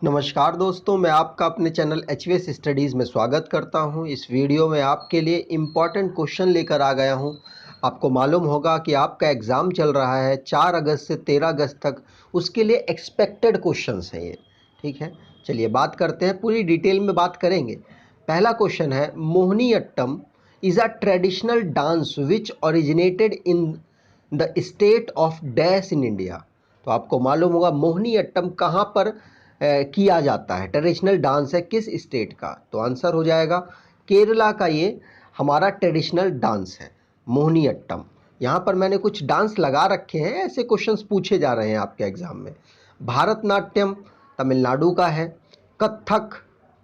नमस्कार दोस्तों, मैं आपका अपने चैनल एचवीएस स्टडीज़ में स्वागत करता हूं। इस वीडियो में आपके लिए इम्पॉर्टेंट क्वेश्चन लेकर आ गया हूं। आपको मालूम होगा कि आपका एग्ज़ाम चल रहा है 4 अगस्त से 13 अगस्त तक, उसके लिए एक्सपेक्टेड क्वेश्चंस हैं ये। ठीक है, चलिए बात करते हैं, पूरी डिटेल में बात करेंगे। पहला क्वेश्चन है, Mohiniyattam is a traditional dance which originated in the state of dash in India. तो आपको मालूम होगा मोहिनीअट्टम कहाँ पर किया जाता है, ट्रेडिशनल डांस है किस स्टेट का। तो आंसर हो जाएगा केरला का, ये हमारा ट्रेडिशनल डांस है मोहिनीअट्टम। यहाँ पर मैंने कुछ डांस लगा रखे हैं, ऐसे क्वेश्चंस पूछे जा रहे हैं आपके एग्जाम में। भारतनाट्यम तमिलनाडु का है, कथक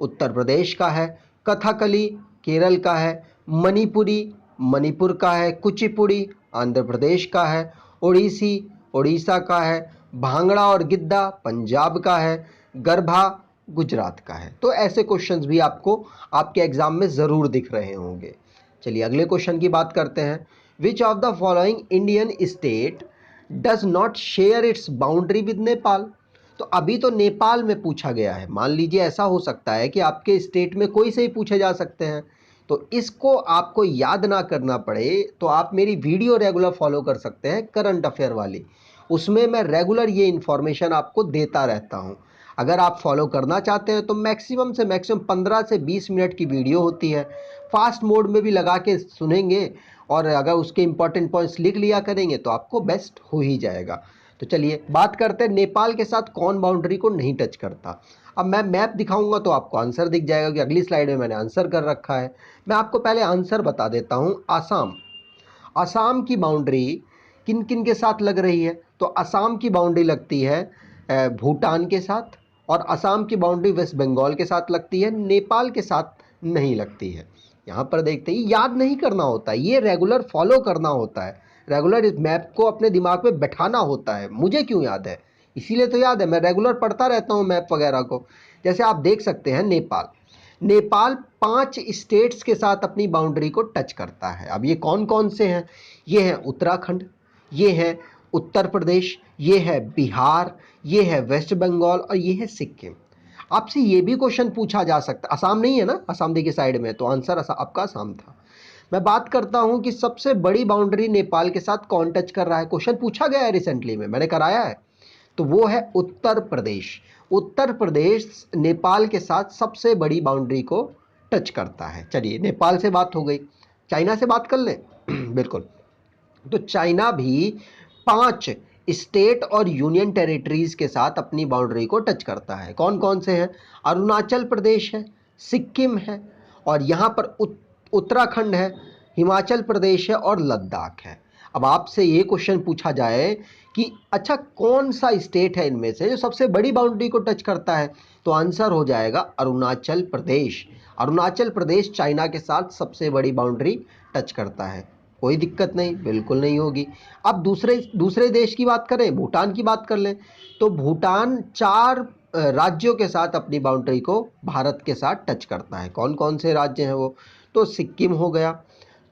उत्तर प्रदेश का है, कथकली केरल का है, मणिपुरी मणिपुर का है, कुचिपुड़ी आंध्र प्रदेश का है, ओडिसी उड़ीसा का है, भांगड़ा और गिद्दा पंजाब का है, गरबा गुजरात का है। तो ऐसे क्वेश्चंस भी आपको आपके एग्जाम में ज़रूर दिख रहे होंगे। चलिए अगले क्वेश्चन की बात करते हैं। विच of the following Indian state does not share its boundary with Nepal. तो अभी तो नेपाल में पूछा गया है, मान लीजिए ऐसा हो सकता है कि आपके स्टेट में कोई से ही पूछे जा सकते हैं। तो इसको आपको याद ना करना पड़े तो आप मेरी वीडियो रेगुलर फॉलो कर सकते हैं, करंट अफेयर वाली। उसमें मैं रेगुलर ये इन्फॉर्मेशन आपको देता रहता हूँ। अगर आप फॉलो करना चाहते हैं तो मैक्सिमम से मैक्सिमम 15 से 20 मिनट की वीडियो होती है, फास्ट मोड में भी लगा के सुनेंगे और अगर उसके इंपॉर्टेंट पॉइंट्स लिख लिया करेंगे तो आपको बेस्ट हो ही जाएगा। तो चलिए बात करते हैं नेपाल के साथ कौन बाउंड्री को नहीं टच करता। अब मैं मैप दिखाऊंगा तो आपको आंसर दिख जाएगा कि अगली स्लाइड में मैंने आंसर कर रखा है। मैं आपको पहले आंसर बता देता हूँ। आसाम, असम की बाउंड्री किन किन के साथ लग रही है। तो असम की बाउंड्री लगती है भूटान के साथ, और असम की बाउंड्री वेस्ट बंगाल के साथ लगती है, नेपाल के साथ नहीं लगती है। यहाँ पर देखते ही याद नहीं करना होता है, ये रेगुलर फॉलो करना होता है, रेगुलर इस मैप को अपने दिमाग में बैठाना होता है। मुझे क्यों याद है, इसीलिए तो याद है, मैं रेगुलर पढ़ता रहता हूँ मैप वगैरह को। जैसे आप देख सकते हैं नेपाल, नेपाल 5 स्टेट्स के साथ अपनी बाउंड्री को टच करता है। अब ये कौन कौन से हैं, ये है उत्तराखंड, ये है उत्तर प्रदेश, ये है बिहार, ये है वेस्ट बंगाल और ये है सिक्किम। आपसे ये भी क्वेश्चन पूछा जा सकता, असम नहीं है ना, असम देखिए साइड में, तो आंसर आपका असम था। मैं बात करता हूं कि सबसे बड़ी बाउंड्री नेपाल के साथ कौन टच कर रहा है, क्वेश्चन पूछा गया है रिसेंटली में, मैंने कराया है। तो वो है उत्तर प्रदेश। उत्तर प्रदेश नेपाल के साथ सबसे बड़ी बाउंड्री को टच करता है। चलिए नेपाल से बात हो गई, चाइना से बात कर लें। बिल्कुल, तो चाइना भी 5 स्टेट और यूनियन टेरिटरीज के साथ अपनी बाउंड्री को टच करता है। कौन कौन से हैं, अरुणाचल प्रदेश है, सिक्किम है, और यहाँ पर उत्तराखंड है, हिमाचल प्रदेश है और लद्दाख है। अब आपसे ये क्वेश्चन पूछा जाए कि अच्छा कौन सा स्टेट है इनमें से जो सबसे बड़ी बाउंड्री को टच करता है, तो आंसर हो जाएगा अरुणाचल प्रदेश। अरुणाचल प्रदेश चाइना के साथ सबसे बड़ी बाउंड्री टच करता है। कोई दिक्कत नहीं, बिल्कुल नहीं होगी। अब दूसरे दूसरे देश की बात करें, भूटान की बात कर लें, तो भूटान 4 राज्यों के साथ अपनी बाउंड्री को भारत के साथ टच करता है। कौन कौन से राज्य हैं वो, तो सिक्किम हो गया,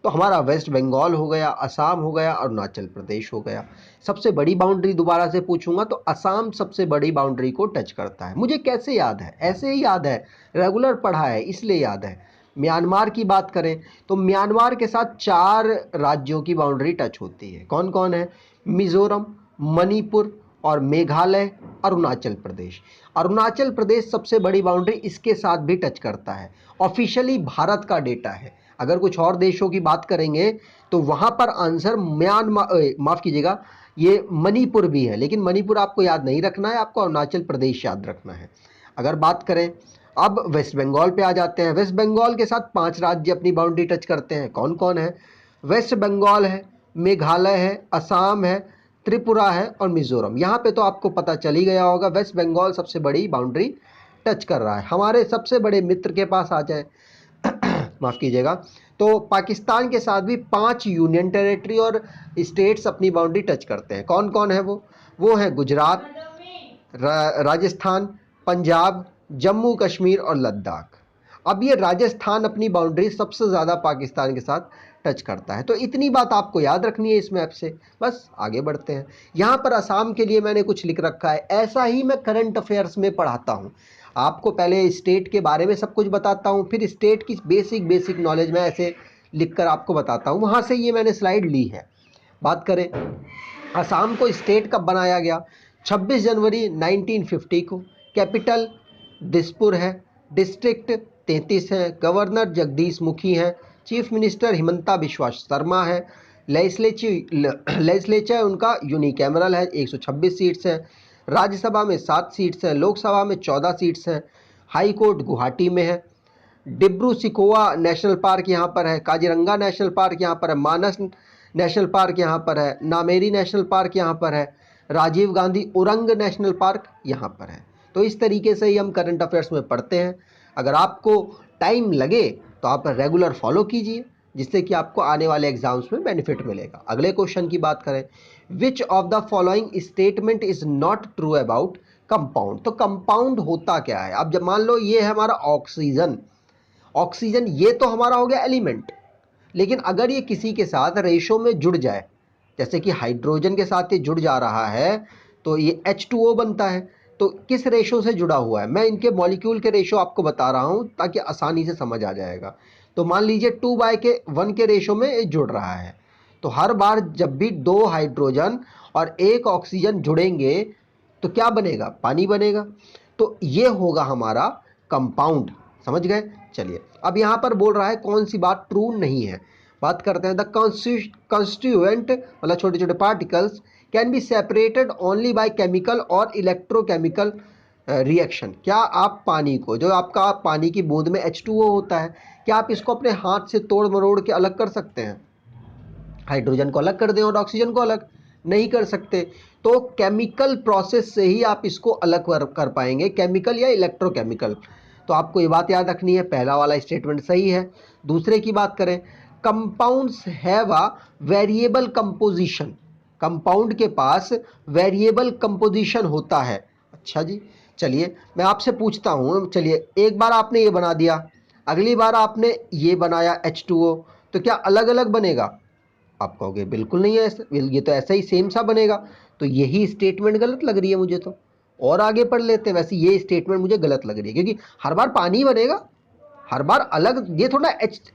तो हमारा वेस्ट बंगाल हो गया, असम हो गया, अरुणाचल प्रदेश हो गया। सबसे बड़ी बाउंड्री दोबारा से पूछूंगा तो असम सबसे बड़ी बाउंड्री को टच करता है। मुझे कैसे याद है, ऐसे ही याद है, रेगुलर पढ़ा है इसलिए याद है। म्यांमार की बात करें तो म्यांमार के साथ 4 राज्यों की बाउंड्री टच होती है। कौन कौन है, मिजोरम, मणिपुर और मेघालय, अरुणाचल प्रदेश। अरुणाचल प्रदेश सबसे बड़ी बाउंड्री इसके साथ भी टच करता है। ऑफिशियली भारत का डेटा है, अगर कुछ और देशों की बात करेंगे तो वहां पर आंसर म्यांमार, माफ कीजिएगा, ये मणिपुर भी है, लेकिन मणिपुर आपको याद नहीं रखना है, आपको अरुणाचल प्रदेश याद रखना है। अगर बात करें अब वेस्ट बंगाल पे आ जाते हैं, वेस्ट बंगाल के साथ 5 राज्य अपनी बाउंड्री टच करते हैं। कौन कौन है, वेस्ट बंगाल है, मेघालय है, असम है, त्रिपुरा है और मिजोरम। यहाँ पे तो आपको पता चल ही गया होगा, वेस्ट बंगाल सबसे बड़ी बाउंड्री टच कर रहा है। हमारे सबसे बड़े मित्र के पास आ जाए, माफ कीजिएगा, तो पाकिस्तान के साथ भी 5 यूनियन टेरिटरी और स्टेट्स अपनी बाउंड्री टच करते हैं। कौन कौन है वो है गुजरात, राजस्थान, पंजाब, जम्मू कश्मीर और लद्दाख। अब ये राजस्थान अपनी बाउंड्री सबसे ज़्यादा पाकिस्तान के साथ टच करता है। तो इतनी बात आपको याद रखनी है इस मैप से। बस आगे बढ़ते हैं। यहाँ पर असम के लिए मैंने कुछ लिख रखा है, ऐसा ही मैं करंट अफेयर्स में पढ़ाता हूँ। आपको पहले स्टेट के बारे में सब कुछ बताता हूँ, फिर स्टेट की बेसिक नॉलेज में ऐसे लिखकर आपको बताता हूँ। वहाँ से ये मैंने स्लाइड ली है। बात करें असम को स्टेट कब बनाया गया, 26 जनवरी 1950 को। कैपिटल दिसपुर है, डिस्ट्रिक्ट 33 है, गवर्नर जगदीश मुखी हैं, चीफ मिनिस्टर हिमंता बिश्वा शर्मा है, लेजिस्लेचर उनका यूनिकैमरल है, 126 सीट्स हैं, राज्यसभा में 7 सीट्स हैं, लोकसभा में 14 सीट्स हैं, हाई कोर्ट गुवाहाटी में है, डिब्रू सिकोवा नेशनल पार्क यहाँ पर है, काजीरंगा नेशनल पार्क यहाँ पर है, मानस नेशनल पार्क यहाँ पर है, नामेरी नेशनल पार्क यहाँ पर है, राजीव गांधी उरंग नेशनल पार्क यहाँ पर है। तो इस तरीके से ही हम करंट अफेयर्स में पढ़ते हैं। अगर आपको टाइम लगे तो आप रेगुलर फॉलो कीजिए, जिससे कि आपको आने वाले एग्जाम्स में बेनिफिट मिलेगा। अगले क्वेश्चन की बात करें, which of the following statement is not true about compound. तो कंपाउंड होता क्या है? अब जब मान लो ये है हमारा ऑक्सीजन, ऑक्सीजन ये तो हमारा हो गया एलिमेंट, लेकिन अगर ये किसी के साथ रेशो में जुड़ जाए, जैसे कि हाइड्रोजन के साथ ये जुड़ जा रहा है तो ये H2O बनता है। तो किस रेशो से जुड़ा हुआ है, मैं इनके मॉलिक्यूल के रेशो आपको बता रहा हूँ ताकि आसानी से समझ आ जाएगा। तो मान लीजिए 2:1 के रेशो में ये जुड़ रहा है, तो हर बार जब भी 2 हाइड्रोजन और 1 ऑक्सीजन जुड़ेंगे तो क्या बनेगा? पानी बनेगा। तो ये होगा हमारा कंपाउंड। समझ गए? चलिए अब यहाँ पर बोल रहा है कौन सी बात ट्रू नहीं है। बात करते हैं, द कंस्टिट्यूएंट मतलब छोटे छोटे particles can be separated only by chemical और इलेक्ट्रोकेमिकल रिएक्शन। क्या आप पानी को, जो आपका पानी की बूंद में H2O होता है, क्या आप इसको अपने हाथ से तोड़ मरोड़ के अलग कर सकते हैं? हाइड्रोजन को अलग कर दें और ऑक्सीजन को अलग नहीं कर सकते। तो केमिकल प्रोसेस से ही आप इसको अलग कर पाएंगे, केमिकल या इलेक्ट्रोकेमिकल। तो आपको ये बात याद रखनी है, पहला वाला स्टेटमेंट सही है। दूसरे की बात करें, compounds have a variable composition. Compound के पास वेरिएबल कंपोजिशन होता है। अच्छा जी, चलिए मैं आपसे पूछता हूँ, चलिए एक बार आपने ये बना दिया, अगली बार आपने ये बनाया H2O, तो क्या अलग अलग बनेगा? आप कहोगे बिल्कुल नहीं है, ये तो ऐसा ही सेम सा बनेगा। तो यही स्टेटमेंट गलत लग रही है मुझे तो, और आगे पढ़ लेते हैं। वैसे ये स्टेटमेंट मुझे गलत लग रही है, क्योंकि हर बार पानी बनेगा, हर बार अलग। ये थोड़ा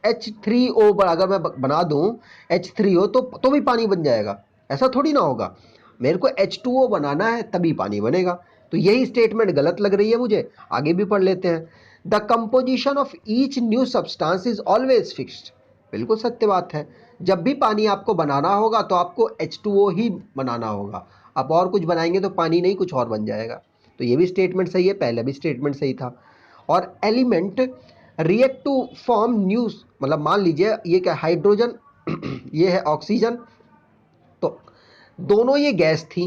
H3O अगर मैं बना दूं H3O तो भी पानी बन जाएगा, ऐसा थोड़ी ना होगा। मेरे को H2O बनाना है तभी पानी बनेगा। तो यही स्टेटमेंट गलत लग रही है मुझे। आगे भी पढ़ लेते हैं, the composition of each new substance is always fixed. बिल्कुल सत्य बात है, जब भी पानी आपको बनाना होगा तो आपको H2O ही बनाना होगा। आप और कुछ बनाएंगे तो पानी नहीं कुछ और बन जाएगा। तो ये भी स्टेटमेंट सही है, पहले भी स्टेटमेंट सही था। और element react to form new, मतलब मान लीजिए ये क्या, हाइड्रोजन ये है ऑक्सीजन, तो दोनों ये गैस थी,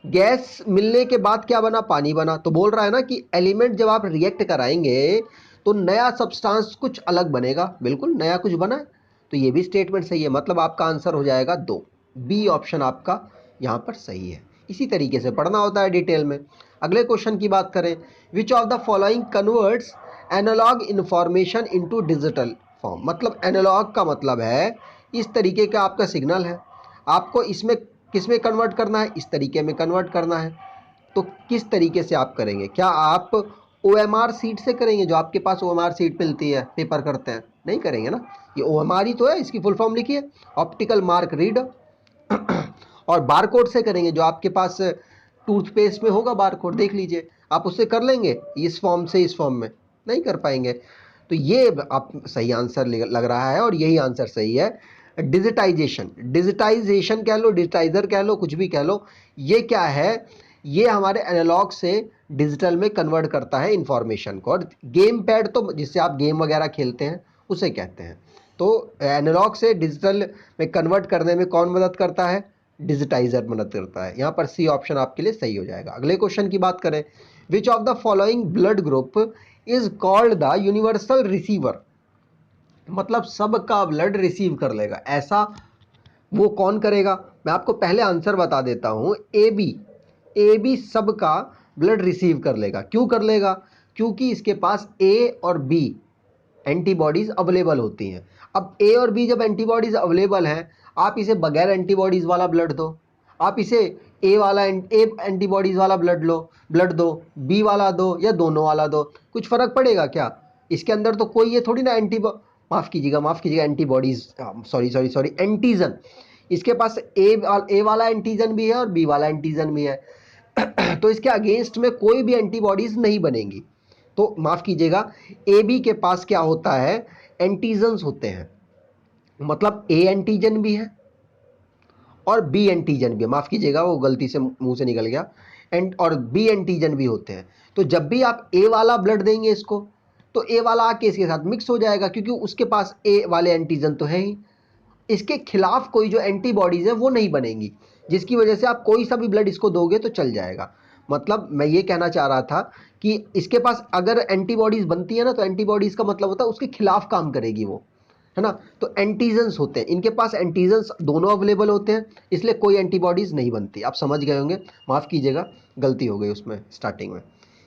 गैस मिलने के बाद क्या बना? पानी बना। तो बोल रहा है ना कि एलिमेंट जब आप रिएक्ट कराएंगे तो नया सब्सटेंस कुछ अलग बनेगा, बिल्कुल नया कुछ बना है। तो ये भी स्टेटमेंट सही है, मतलब आपका आंसर हो जाएगा 2, बी ऑप्शन आपका यहाँ पर सही है। इसी तरीके से पढ़ना होता है डिटेल में। अगले क्वेश्चन की बात करें, which of the following converts analog information into digital form. मतलब एनालॉग का मतलब है इस तरीके का आपका सिग्नल है, आपको इसमें किस में कन्वर्ट करना है? इस तरीके में कन्वर्ट करना है। तो किस तरीके से आप करेंगे? क्या आप OMR सीट से करेंगे, जो आपके पास OMR सीट मिलती है, पेपर करते हैं? नहीं करेंगे ना, ये OMR ही तो है, इसकी फुल फॉर्म लिखिए, ऑप्टिकल मार्क रीडर। और बारकोड से करेंगे, जो आपके पास टूथपेस्ट में होगा बारकोड, देख लीजिए, आप उससे कर लेंगे इस फॉर्म से इस फॉर्म में? नहीं कर पाएंगे। तो ये आप सही आंसर लग रहा है, और यही आंसर सही है। डिजिटाइजेशन, डिजिटाइजेशन कह लो, डिजिटाइजर कह लो, कुछ भी कह लो, ये क्या है? ये हमारे एनालॉग से डिजिटल में कन्वर्ट करता है इंफॉर्मेशन को। और गेम पैड तो जिससे आप गेम वगैरह खेलते हैं उसे कहते हैं। तो एनालॉग से डिजिटल में कन्वर्ट करने में कौन मदद करता है? डिजिटाइजर मदद करता है। यहाँ पर सी ऑप्शन आपके लिए सही हो जाएगा। अगले क्वेश्चन की बात करें, which of the following blood group is called the universal receiver. मतलब सबका ब्लड रिसीव कर लेगा, ऐसा वो कौन करेगा? मैं आपको पहले आंसर बता देता हूं, AB सबका ब्लड रिसीव कर लेगा। क्यों कर लेगा? क्योंकि इसके पास A और B एंटीबॉडीज अवेलेबल होती हैं। अब ए और बी जब एंटीबॉडीज अवेलेबल हैं, आप इसे बगैर एंटीबॉडीज वाला ब्लड दो, आप इसे ए वाला ए एंटीबॉडीज वाला ब्लड दो, बी वाला दो या दोनों वाला दो, कुछ फर्क पड़ेगा क्या? इसके अंदर तो कोई ये थोड़ी ना माफ कीजिएगा एंटीबॉडीज, सॉरी एंटीजन, इसके पास ए वाला एंटीजन भी है और बी वाला एंटीजन भी है तो इसके अगेंस्ट में कोई भी एंटीबॉडीज नहीं बनेंगी। तो माफ कीजिएगा, ए बी के पास क्या होता है, एंटीजन्स होते हैं, मतलब ए एंटीजन भी है और बी एंटीजन भी है, माफ कीजिएगा वो गलती से मुंह से निकल गया, और बी एंटीजन भी होते हैं। तो जब भी आप ए वाला ब्लड देंगे इसको, तो ए वाला आके इसके साथ मिक्स हो जाएगा, क्योंकि उसके पास ए वाले एंटीजन तो है ही, इसके खिलाफ कोई जो एंटीबॉडीज है वो नहीं बनेंगी, जिसकी वजह से आप कोई सा भी ब्लड इसको दोगे तो चल जाएगा। मतलब मैं ये कहना चाह रहा था कि इसके पास अगर एंटीबॉडीज बनती है ना, तो एंटीबॉडीज का मतलब होता है उसके खिलाफ काम करेगी वो, है ना। तो एंटीजन्स होते हैं, इनके पास एंटीजन्स दोनों अवेलेबल होते हैं, इसलिए कोई एंटीबॉडीज नहीं बनती। आप समझ गए होंगे, माफ़ कीजिएगा गलती हो गई उसमें स्टार्टिंग में।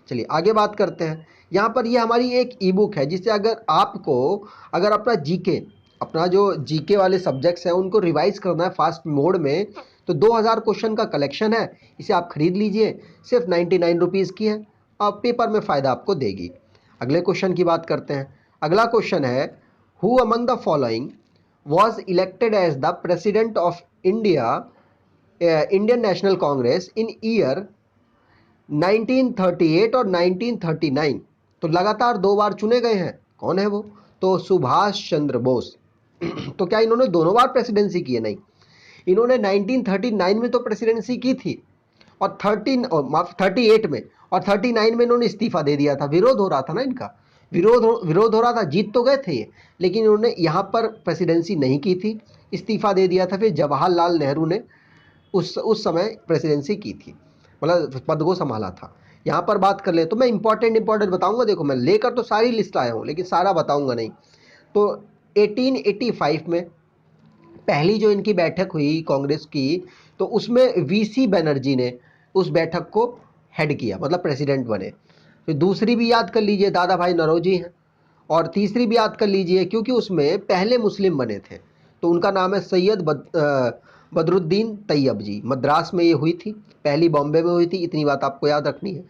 चलिए आगे बात करते हैं। यहाँ पर ये हमारी एक ई बुक है, जिससे अगर आपको अगर अपना जीके, अपना जो जीके वाले सब्जेक्ट्स हैं उनको रिवाइज करना है फास्ट मोड में, तो 2000 क्वेश्चन का कलेक्शन है, इसे आप खरीद लीजिए, सिर्फ 99 रुपीज़ की है, अब पेपर में फ़ायदा आपको देगी। अगले क्वेश्चन की बात करते हैं। अगला क्वेश्चन है, who among the following was elected as the president of India, Indian National Congress in year 1938 और 1939? तो लगातार 2 बार चुने गए हैं, कौन है वो? तो सुभाष चंद्र बोस तो क्या इन्होंने दोनों बार प्रेसिडेंसी की है? नहीं, इन्होंने 1939 में तो प्रेसिडेंसी की थी, और 38 में और 39 में इन्होंने इस्तीफा दे दिया था, विरोध हो रहा था ना इनका, विरोध हो रहा था, जीत तो गए थे ये, लेकिन इन्होंने यहाँ पर प्रेसिडेंसी नहीं की थी, इस्तीफा दे दिया था। फिर जवाहरलाल नेहरू ने उस समय प्रेसिडेंसी की थी, मतलब पद को संभाला था। यहाँ पर बात कर ले तो मैं इंपॉर्टेंट बताऊंगा, देखो मैं लेकर तो सारी लिस्ट आया हूँ लेकिन सारा बताऊंगा नहीं। तो 1885 में पहली जो इनकी बैठक हुई कांग्रेस की, तो उसमें वीसी बनर्जी ने उस बैठक को हेड किया, मतलब प्रेसिडेंट बने। फिर दूसरी भी याद कर लीजिए, दादा भाई नौरोजी हैं, और तीसरी भी याद कर लीजिए क्योंकि उसमें पहले मुस्लिम बने थे, तो उनका नाम है सैयद बदरुद्दीन तैयब जी। मद्रास में ये हुई थी, पहली बॉम्बे में हुई थी, इतनी बात आपको याद रखनी है।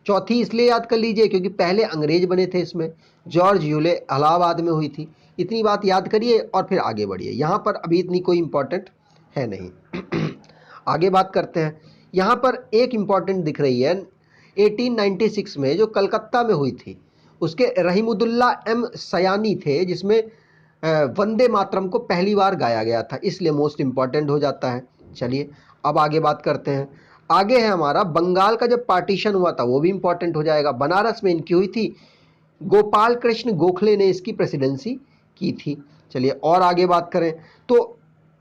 चौथी इसलिए याद कर लीजिए क्योंकि पहले अंग्रेज बने थे इसमें, जॉर्ज यूले इलाहाबाद में हुई थी, इतनी बात याद करिए और फिर आगे बढ़िए। यहाँ पर अभी इतनी कोई इंपॉर्टेंट है नहीं आगे बात करते हैं। यहाँ पर एक इम्पॉर्टेंट दिख रही है, 1896 में जो कलकत्ता में हुई थी, उसके रहीमुद्दौला एम सयानी थे, जिसमें वंदे मातरम को पहली बार गाया गया था, इसलिए मोस्ट इम्पॉर्टेंट हो जाता है। चलिए अब आगे बात करते हैं। आगे है हमारा बंगाल का जब पार्टीशन हुआ था, वो भी इंपॉर्टेंट हो जाएगा। बनारस में इनकी हुई थी, गोपाल कृष्ण गोखले ने इसकी प्रेसिडेंसी की थी। चलिए और आगे बात करें तो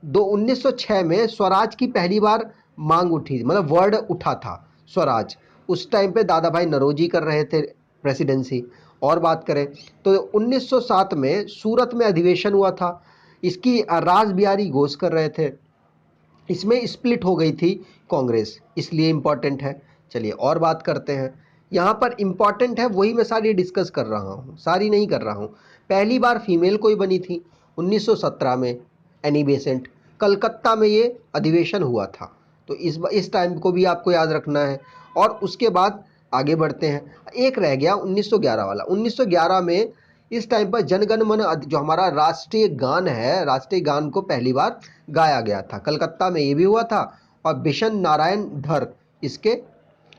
1906 में स्वराज की पहली बार मांग उठी, मतलब वर्ड उठा था स्वराज, उस टाइम पे दादा भाई नौरोजी कर रहे थे प्रेसिडेंसी। और बात करें तो 1907 में सूरत में अधिवेशन हुआ था, इसकी रास बिहारी घोष कर रहे थे, इसमें स्प्लिट हो गई थी कांग्रेस, इसलिए इम्पॉर्टेंट है। चलिए और बात करते हैं। यहाँ पर इम्पॉर्टेंट है वही मैं सारी डिस्कस कर रहा हूँ, सारी नहीं कर रहा हूँ। पहली बार फीमेल कोई बनी थी 1917 में, एनी बेसेंट, कलकत्ता में ये अधिवेशन हुआ था, तो इस टाइम को भी आपको याद रखना है। और उसके बाद आगे बढ़ते हैं, एक रह गया 1911 वाला। 1911 में इस टाइम पर जनगण मन जो हमारा राष्ट्रीय गान है, राष्ट्रीय गान को पहली बार गाया गया था, कलकत्ता में ये भी हुआ था, और बिशन नारायण धर इसके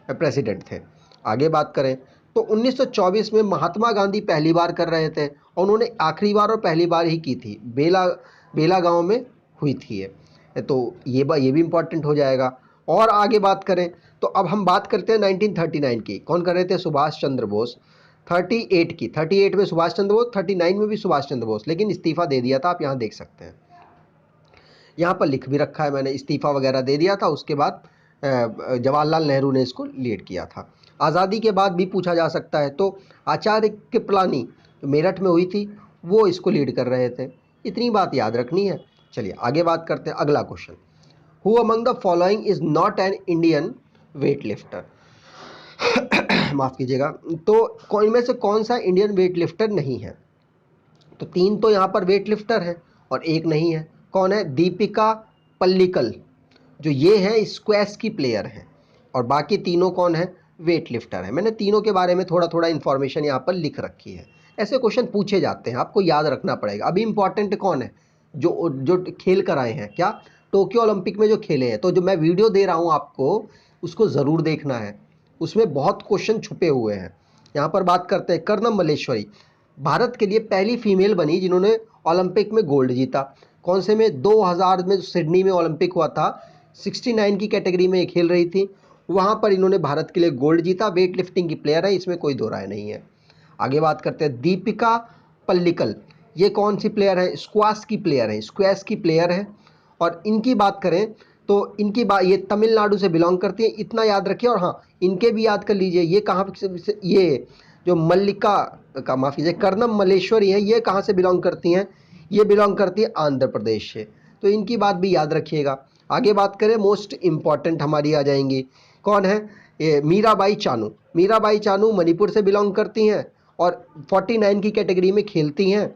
प्रेसिडेंट थे। आगे बात करें तो 1924 में महात्मा गांधी पहली बार कर रहे थे, और उन्होंने आखिरी बार और पहली बार ही की थी, बेला गांव में हुई थी ये, तो ये भी इम्पोर्टेंट हो जाएगा। और आगे बात करें तो अब हम बात करते हैं 1939 की, कौन कर रहे थे? सुभाष चंद्र बोस। 38 में सुभाष चंद्र बोस, 39 में भी सुभाष चंद्र बोस, लेकिन इस्तीफा दे दिया था, आप यहाँ देख सकते हैं, यहाँ पर लिख भी रखा है मैंने, इस्तीफा वगैरह दे दिया था। उसके बाद जवाहरलाल नेहरू ने इसको लीड किया था। आज़ादी के बाद भी पूछा जा सकता है, तो आचार्य कृपलानी जो मेरठ में हुई थी, वो इसको लीड कर रहे थे, इतनी बात याद रखनी है। चलिए आगे बात करते हैं। अगला question, who among the following is not an Indian weight lifter? माफ़ कीजिएगा, तो इनमें से कौन सा इंडियन वेट लिफ्टर नहीं है? तो 3 तो यहाँ पर वेट लिफ्टर है और एक नहीं है। कौन है? दीपिका पल्लिकल, जो ये है स्क्वैश की प्लेयर है, और बाकी तीनों कौन है? वेट लिफ्टर है। मैंने तीनों के बारे में थोड़ा थोड़ा इन्फॉर्मेशन यहाँ पर लिख रखी है। ऐसे क्वेश्चन पूछे जाते हैं, आपको याद रखना पड़ेगा। अभी इंपॉर्टेंट कौन है? जो जो खेल कर आए हैं, क्या टोक्यो ओलंपिक में जो खेले हैं। तो जो मैं वीडियो दे रहा हूँ आपको, उसको ज़रूर देखना है, उसमें बहुत क्वेश्चन छुपे हुए हैं। यहाँ पर बात करते हैं कर्णम मल्लेश्वरी, भारत के लिए पहली फीमेल बनी जिन्होंने ओलंपिक में गोल्ड जीता। कौन से में? 2000 में सिडनी में ओलंपिक हुआ था, 69 की कैटेगरी में ये खेल रही थी, वहाँ पर इन्होंने भारत के लिए गोल्ड जीता। वेट लिफ्टिंग की प्लेयर है, इसमें कोई दो राय नहीं है। आगे बात करते हैं दीपिका पल्लिकल, ये कौन सी प्लेयर है? स्क्वाश की प्लेयर है, स्क्वैश की प्लेयर है। और इनकी बात करें तो इनकी बात, ये तमिलनाडु से बिलोंग करती है, इतना याद रखिए। और हाँ, इनके भी याद कर लीजिए, ये कहाँ से, ये जो मल्लिका का, माफ़ कीजिए, कर्णम मल्लेश्वरी है, ये कहाँ से बिलोंग करती हैं? ये बिलोंग करती है आंध्र प्रदेश से। तो इनकी बात भी याद रखिएगा। आगे बात करें, मोस्ट इम्पॉर्टेंट हमारी आ जाएंगी, कौन है? ये मीराबाई चानू। मीराबाई चानू मणिपुर से बिलोंग करती हैं और 49 की कैटेगरी में खेलती हैं,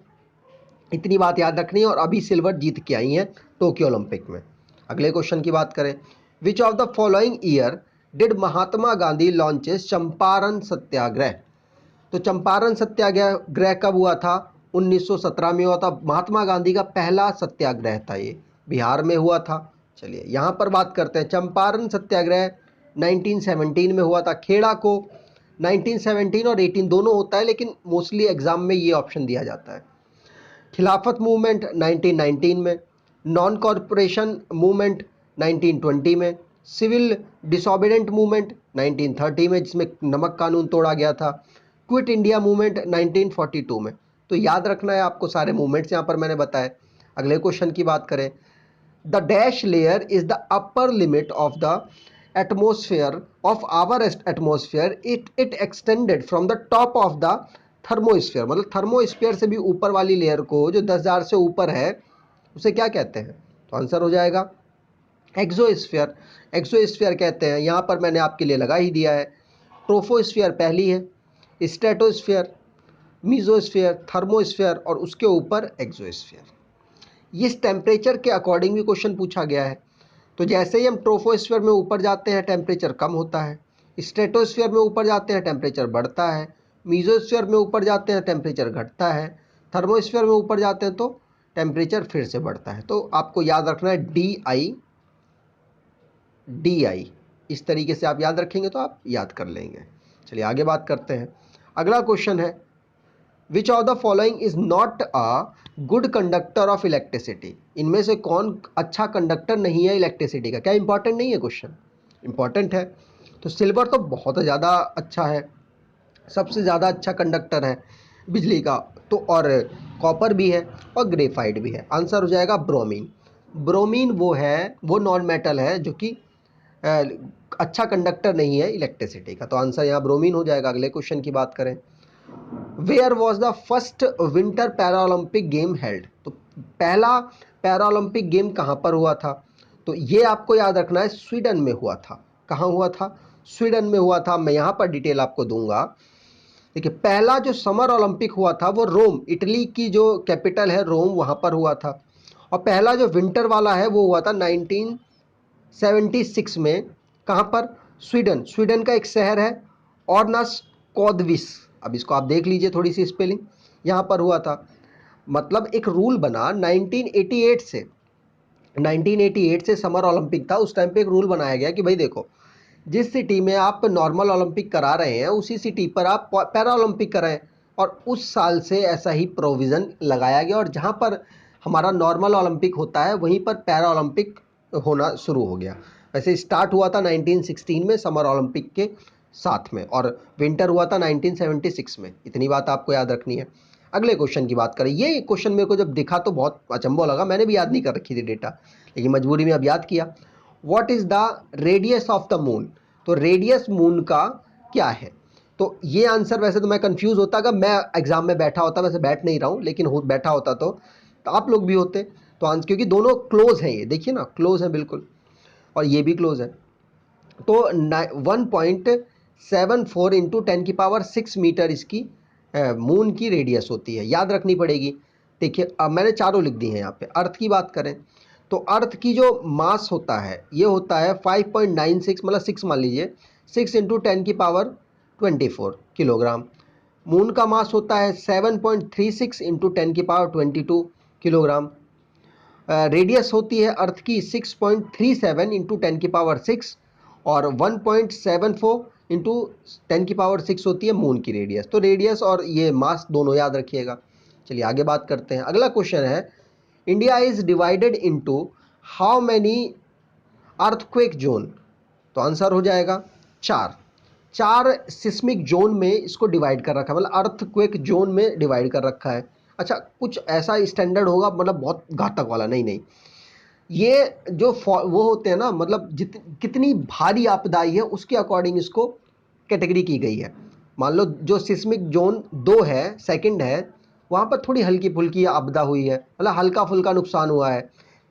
इतनी बात याद रखनी है। और अभी सिल्वर जीत के आई हैं टोक्यो ओलंपिक में। अगले क्वेश्चन की बात करें, which of the following year did Mahatma Gandhi launches Champaran Satyagraha? तो चंपारण सत्याग्रह कब हुआ था? 1917 में हुआ था। महात्मा गांधी का पहला सत्याग्रह था, ये बिहार में हुआ था। चलिए यहाँ पर बात करते हैं, चंपारण सत्याग्रह 1917 में हुआ था। खेड़ा को 1917 और 18 दोनों होता है, लेकिन मोस्टली एग्जाम में ये ऑप्शन दिया जाता है। खिलाफत मूवमेंट 1919 में, नॉन कॉरपोरेशन मूवमेंट 1920 में, सिविल डिसोबीडेंट मूवमेंट 1930 में जिसमें नमक कानून तोड़ा गया था, क्विट इंडिया मूवमेंट 1942 में। तो याद रखना है आपको सारे मूवमेंट्स यहाँ पर मैंने बताए। अगले क्वेश्चन की बात करें, the dash layer is the upper limit of the atmosphere of our atmosphere, it extended from the top of the thermosphere. मतलब थर्मोस्फेयर से भी ऊपर वाली लेयर को, जो 10,000 से ऊपर है, उसे क्या कहते हैं? तो आंसर हो जाएगा एक्सोस्फीयर। एक्सोस्फीयर कहते हैं। यहाँ पर मैंने आपके लिए लगा ही दिया है, ट्रोफोस्फीयर पहली है, स्ट्रेटोस्फीयर, मीजोस्फीयर, थर्मोस्फीयर और उसके ऊपर एक्सोस्फीयर। इस टेम्परेचर के अकॉर्डिंग भी क्वेश्चन पूछा गया है। तो जैसे ही हम ट्रोफोस्फीयर में ऊपर जाते हैं टेम्परेचर कम होता है, स्ट्रेटोस्फीयर में ऊपर जाते हैं टेम्परेचर बढ़ता है, मीजोस्फीयर में ऊपर जाते हैं टेम्परेचर घटता है, थर्मोस्फीयर में ऊपर जाते हैं तो टेम्परेचर फिर से बढ़ता है। तो आपको याद रखना है डी आई, इस तरीके से आप याद रखेंगे तो आप याद कर लेंगे। चलिए आगे बात करते हैं। अगला क्वेश्चन है, विच of the following is not a good conductor of electricity? इनमें से कौन अच्छा कंडक्टर नहीं है इलेक्ट्रिसिटी का? क्या इंपॉर्टेंट नहीं है क्वेश्चन? इंपॉर्टेंट है। तो सिल्वर तो बहुत ज़्यादा अच्छा है, सबसे ज़्यादा अच्छा कंडक्टर है बिजली का। तो और कॉपर भी है और ग्रेफाइट भी है। आंसर हो जाएगा ब्रोमीन। ब्रोमीन वो है, वो नॉन मेटल है जो कि अच्छा कंडक्टर नहीं है इलेक्ट्रिसिटी का। तो आंसर यहाँ ब्रोमीन हो जाएगा। अगले क्वेश्चन की बात करें, where was the first winter para Olympic game held? तो पहला पैरा ओलंपिक गेम कहाँ पर हुआ था? तो ये आपको याद रखना है, स्वीडन में हुआ था। कहाँ हुआ था? स्वीडन में हुआ था। मैं यहाँ पर डिटेल आपको दूंगा। देखिए, पहला जो समर ओलंपिक हुआ था वो रोम, इटली की जो कैपिटल है रोम, वहाँ पर हुआ था। और पहला जो विंटर वाला है वो हुआ था 1976 में। कहाँ पर? स्वीडन। स्वीडन का एक शहर है ऑर्नस कोदविस। अब इसको आप देख लीजिए थोड़ी सी स्पेलिंग, यहाँ पर हुआ था। मतलब एक रूल बना 1988 से, 1988 से समर ओलंपिक था। उस टाइम पे एक रूल बनाया गया कि भाई देखो, जिस सिटी में आप नॉर्मल ओलंपिक करा रहे हैं उसी सिटी पर आप पैरा ओलंपिक कराएं। और उस साल से ऐसा ही प्रोविज़न लगाया गया, और जहाँ पर हमारा नॉर्मल ओलंपिक होता है वहीं पर पैरा ओलंपिक होना शुरू हो गया। वैसे स्टार्ट हुआ था 1916 में समर ओलंपिक के साथ में, और विंटर हुआ था 1976 में। इतनी बात आपको याद रखनी है। अगले क्वेश्चन की बात करें, ये क्वेश्चन मेरे को जब दिखा तो बहुत अचंभव लगा, मैंने भी याद नहीं कर रखी थी डेटा, लेकिन मजबूरी में अब याद किया। What is the radius of the moon? तो रेडियस मून का क्या है? तो ये आंसर, वैसे तो मैं कंफ्यूज होता अगर मैं एग्जाम में बैठा होता, वैसे बैठ नहीं रहा हूँ लेकिन बैठा होता तो आप लोग भी होते। तो आंसर, क्योंकि दोनों क्लोज हैं, ये देखिए ना, क्लोज है बिल्कुल, और ये भी क्लोज है। तो 1.74 इंटू 10 की पावर 6 मीटर इसकी मून की रेडियस होती है, याद रखनी पड़ेगी। देखिए अब मैंने चारों लिख दी हैं यहाँ पे। अर्थ की बात करें तो अर्थ की जो मास होता है ये होता है 5.96, मतलब 6 मान लीजिए, 6 इंटू 10⁻24 किलोग्राम। मून का मास होता है 7.36 इंटू 10⁻22 किलोग्राम। रेडियस होती है अर्थ की 6.37 इंटू 10⁻6 और 1.74 इंटू 10⁻6 होती है मून की रेडियस। तो रेडियस और ये मास दोनों याद रखिएगा। चलिए आगे बात करते हैं। अगला क्वेश्चन है, India is divided into how many earthquake zone? तो आंसर हो जाएगा 4। 4 सिस्मिक जोन में इसको डिवाइड कर रखा है, मतलब अर्थक्वेक जोन में डिवाइड कर रखा है। अच्छा, कुछ ऐसा स्टैंडर्ड होगा मतलब बहुत घातक वाला? नहीं नहीं, ये जो वो होते हैं ना, मतलब कितनी भारी आपदा आई है उसके अकॉर्डिंग इसको कैटेगरी की गई है। मान लो जो सिस्मिक जोन 2 है, सेकंड है, वहाँ पर थोड़ी हल्की फुल्की आपदा हुई है, मतलब हल्का फुल्का नुकसान हुआ है।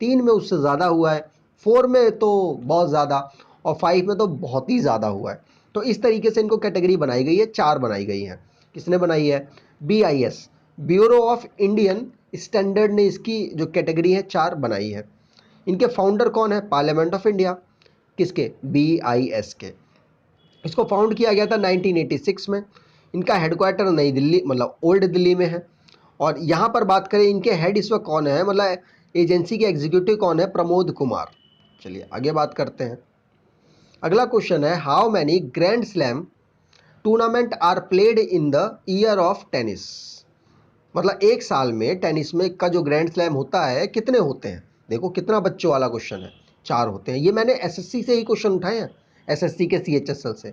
3 में उससे ज़्यादा हुआ है, 4 में तो बहुत ज़्यादा, और 5 में तो बहुत ही ज़्यादा हुआ है। तो इस तरीके से इनको कैटेगरी बनाई गई है, 4 बनाई गई हैं। किसने बनाई है? BIS, bureau of Indian standard ने इसकी जो कैटेगरी है 4 बनाई है। इनके फाउंडर कौन है? Parliament of India. किसके? BIS के। इसको फाउंड किया गया था 1986 में। इनका हेडक्वार्टर नई दिल्ली, मतलब ओल्ड दिल्ली में है। और यहाँ पर बात करें इनके हेड इस वक्त कौन है, मतलब एजेंसी के एग्जीक्यूटिव कौन है? प्रमोद कुमार। चलिए आगे बात करते हैं। अगला क्वेश्चन है, how many grand slam tournament are played in the year of tennis? मतलब एक साल में टेनिस में का जो ग्रैंड स्लैम होता है कितने होते हैं? देखो कितना बच्चों वाला क्वेश्चन है, 4 होते हैं। ये मैंने SSC से ही क्वेश्चन उठाए हैं, SSC के CHSL से।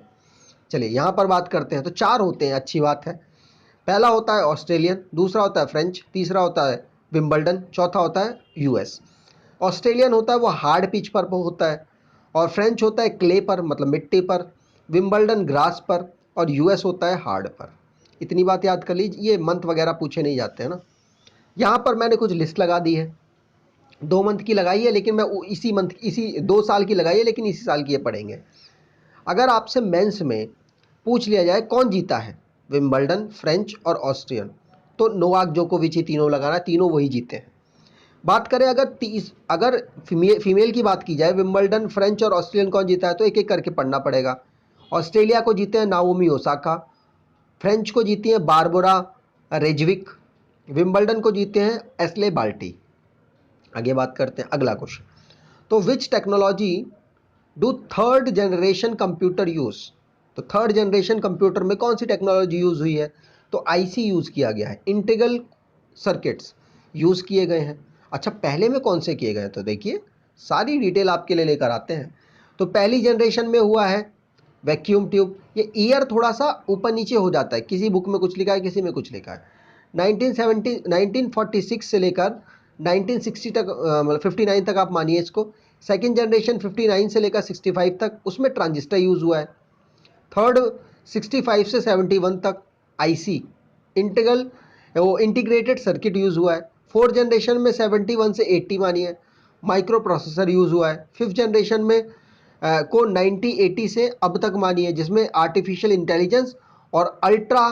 चलिए यहाँ पर बात करते हैं। तो 4 होते हैं, अच्छी बात है। पहला होता है ऑस्ट्रेलियन, दूसरा होता है फ्रेंच, तीसरा होता है विंबलडन, चौथा होता है US। ऑस्ट्रेलियन होता है वो हार्ड पिच पर होता है, और फ्रेंच होता है क्ले पर, मतलब मिट्टी पर, विंबलडन ग्रास पर, और US होता है हार्ड पर। इतनी बात याद कर लीजिए, ये मंथ वगैरह पूछे नहीं जाते हैं ना। यहाँ पर मैंने कुछ लिस्ट लगा दी है, 2 मंथ की लगाई है, लेकिन मैं इसी मंथ, इसी 2 साल की लगाई है, लेकिन इसी साल की ये पढ़ेंगे। अगर आपसे मेंस में पूछ लिया जाए कौन जीता है, विंबलडन, फ्रेंच और ऑस्ट्रियन, तो नोवाक जोकोविच ही तीनों लगाना, तीनों वही जीते हैं। बात करें अगर फीमेल की बात की जाए, विंबलडन, फ्रेंच और ऑस्ट्रियन कौन जीता है, तो एक एक करके पढ़ना पड़ेगा। ऑस्ट्रेलिया को जीते हैं नाओमी ओसाका, फ्रेंच को जीती हैं बारबोरा रेजविक, विंबलडन को जीते हैं एस्ले बाल्टी। आगे बात करते हैं अगला क्वेश्चन। तो विच technology do third generation computer use? तो थर्ड जनरेशन कंप्यूटर में कौन सी टेक्नोलॉजी यूज हुई है? तो IC यूज किया गया है, इंटीग्रल सर्किट्स यूज किए गए हैं। अच्छा, पहले में कौन से किए गए? तो देखिए सारी डिटेल आपके लिए लेकर आते हैं। तो पहली जनरेशन में हुआ है वैक्यूम ट्यूब। ये ईयर थोड़ा सा ऊपर नीचे हो जाता है, किसी बुक में कुछ लिखा है, किसी में कुछ लिखा है। 1946 से लेकर 1960 तक, मतलब 59 तक आप मानिए इसको। सेकेंड जनरेशन 59 से लेकर 65 तक, उसमें ट्रांजिस्टर यूज़ हुआ है। थर्ड 65 से 71 तक IC, इंटीग्रेटेड सर्किट यूज़ हुआ है। फोर्थ जनरेशन में 71 से 80 मानिए माइक्रो प्रोसेसर यूज़ हुआ है। फिफ्थ जनरेशन में को 90-80 से अब तक मानिए, जिसमें आर्टिफिशियल इंटेलिजेंस और अल्ट्रा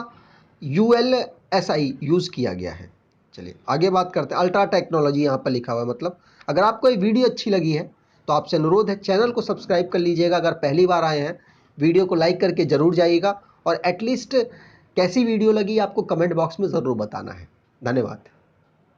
ULSI यूज़ किया गया है। चलिए आगे बात करते हैं। अल्ट्रा टेक्नोलॉजी यहाँ पर लिखा हुआ है, मतलब अगर आपको ये वीडियो अच्छी लगी है तो आपसे अनुरोध है चैनल को सब्सक्राइब कर लीजिएगा। अगर पहली बार आए हैं वीडियो को लाइक करके ज़रूर जाइएगा, और एटलीस्ट कैसी वीडियो लगी आपको कमेंट बॉक्स में ज़रूर बताना है। धन्यवाद।